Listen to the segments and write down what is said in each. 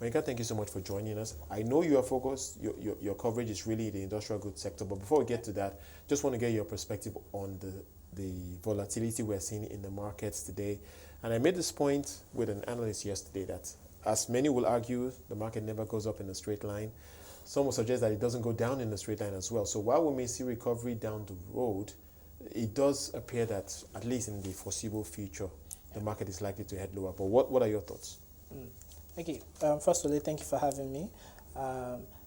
Onyeka, thank you so much for joining us. I know you are focused, your coverage is really the industrial goods sector, but before we get to that, just want to get your perspective on the volatility we're seeing in the markets today. And I made this point with an analyst yesterday that, as many will argue, the market never goes up in a straight line. Some will suggest that it doesn't go down in a straight line as well. So while we may see recovery down the road, it does appear that, at least in the foreseeable future, the market is likely to head lower. But what are your thoughts? Okay. First of all, thank you for having me.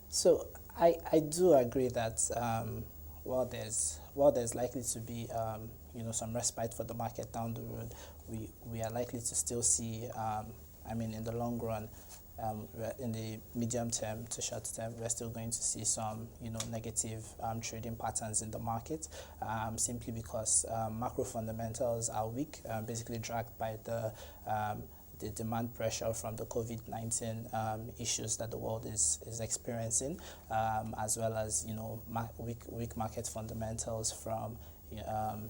So I do agree that while there's likely to be some respite for the market down the road, we are likely to still see in the long run, in the medium term to short term, we're still going to see some negative trading patterns in the market, simply because macro fundamentals are weak, basically dragged by the demand pressure from the COVID-19 issues that the world is experiencing, as well as weak market fundamentals from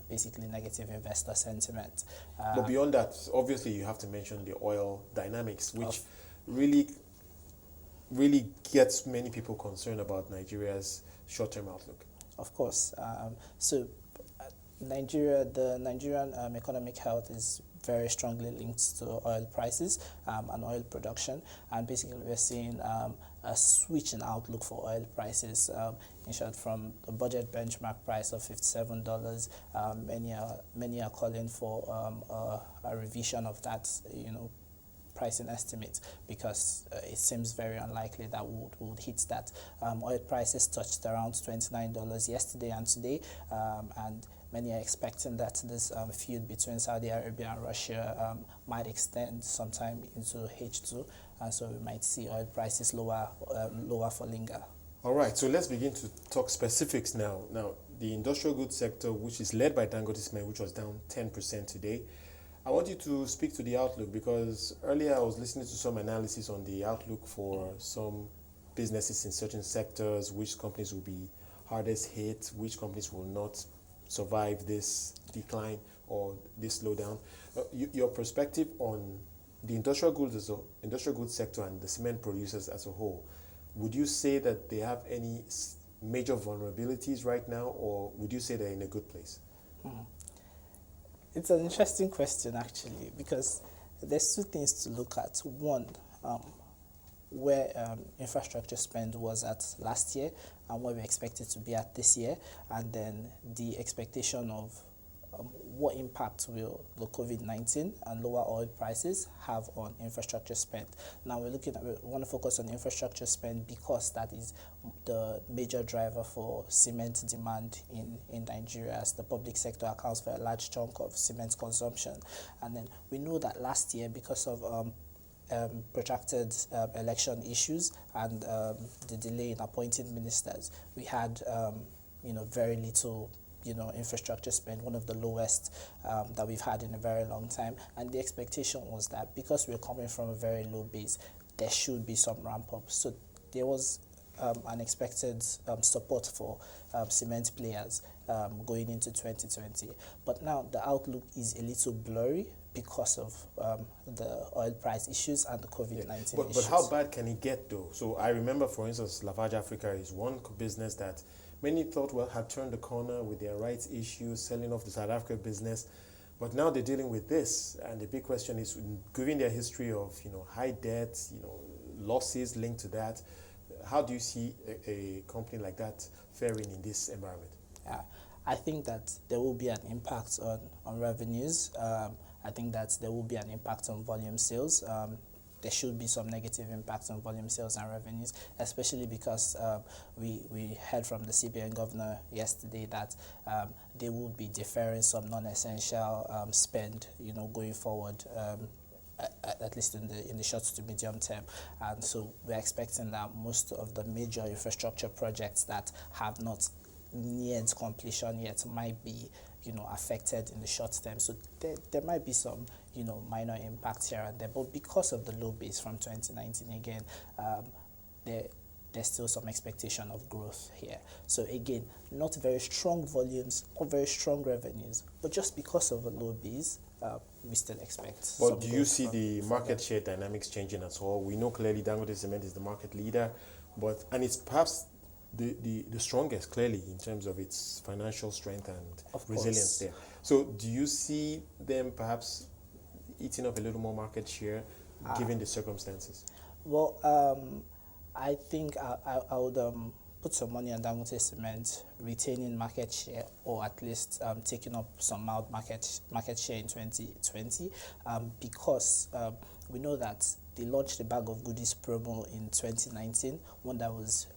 basically negative investor sentiment. But beyond that, obviously you have to mention the oil dynamics, which really gets many people concerned about Nigeria's short-term outlook. Of course. The Nigerian economic health is very strongly linked to oil prices and oil production, and basically we're seeing a switch in outlook for oil prices. In short, from the budget benchmark price of $57, many are calling for a revision of that, pricing estimate, because it seems very unlikely that would hit that. Oil prices touched around $29 yesterday and today, and many are expecting that this feud between Saudi Arabia and Russia might extend sometime into H2, and so we might see oil prices lower for longer. All right, so let's begin to talk specifics now. Now, the industrial goods sector, which is led by Dangote Cement, which was down 10% today. I want you to speak to the outlook, because earlier I was listening to some analysis on the outlook for some businesses in certain sectors, which companies will be hardest hit, which companies will not survive this decline or this slowdown. Your perspective on the industrial goods sector and the cement producers as a whole, would you say that they have any major vulnerabilities right now, or would you say they're in a good place? It's an interesting question, actually, because there's two things to look at. One, where infrastructure spend was at last year and where we expect it to be at this year, and then the expectation of what impact will the COVID-19 and lower oil prices have on infrastructure spend. Now we want to focus on infrastructure spend because that is the major driver for cement demand in Nigeria, as the public sector accounts for a large chunk of cement consumption. And then we know that last year, because of protracted election issues and the delay in appointing ministers, we had very little infrastructure spend, one of the lowest that we've had in a very long time. And the expectation was that because we're coming from a very low base, there should be some ramp up. So there was unexpected support for cement players going into 2020. But now the outlook is a little blurry because of the oil price issues and the COVID-19 issues. But how bad can it get, though? So I remember, for instance, Lafarge Africa is one business that many thought had turned the corner with their rights issues, selling off the South Africa business. But now they're dealing with this, and the big question is, given their history of high debt, losses linked to that, how do you see a company like that faring in this environment? Yeah, I think that there will be an impact on revenues. I think that there will be an impact on volume sales. There should be some negative impacts on volume sales and revenues, especially because we heard from the CBN governor yesterday that they will be deferring some non-essential spend, going forward, at least in the short to medium term. And so we're expecting that most of the major infrastructure projects that have not neared completion yet might be affected in the short term. So there might be some minor impacts here and there, but because of the low base from 2019, again, there's still some expectation of growth here. So again, not very strong volumes or very strong revenues, but just because of a low base, we still expect. But do you see the market share dynamics changing at all? We know clearly Dangote Cement is the market leader, and it's perhaps the strongest, clearly, in terms of its financial strength and resilience there. So do you see them perhaps eating up a little more market share given the circumstances? Well, I think I would put some money on Dangote Cement retaining market share, or at least taking up some mild market share in 2020, because we know that they launched the bag of goodies promo in 2019, one that was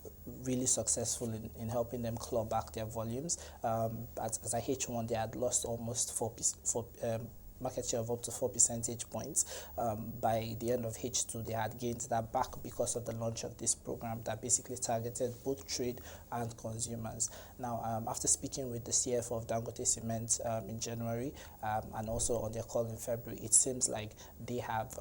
really successful in helping them claw back their volumes. As a H1, they had lost almost 4 market share of up to 4 percentage points. By the end of H2, they had gained that back because of the launch of this program that basically targeted both trade and consumers. Now, after speaking with the CFO of Dangote Cement in January, and also on their call in February, it seems like they have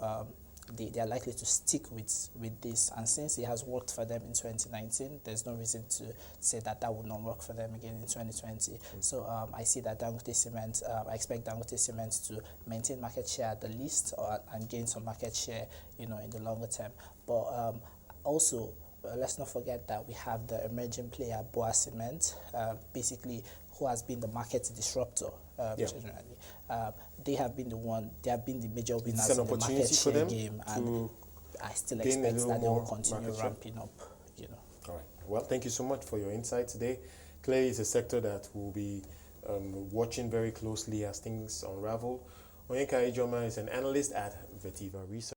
they are likely to stick with this, and since it has worked for them in 2019, there's no reason to say that would not work for them again in 2020. So I see that Dangote Cement, I expect Dangote Cement to maintain market share at the least, and gain some market share, in the longer term. But also, let's not forget that we have the emerging player Boa Cement, basically, who has been the market disruptor generally. They have been the major winners in the market share game, and I still expect that they will continue ramping up. All right. Well, thank you so much for your insight today. Clearly, it's a sector that we'll be watching very closely as things unravel. Onyeka Ijeoma is an analyst at Vetiva Research.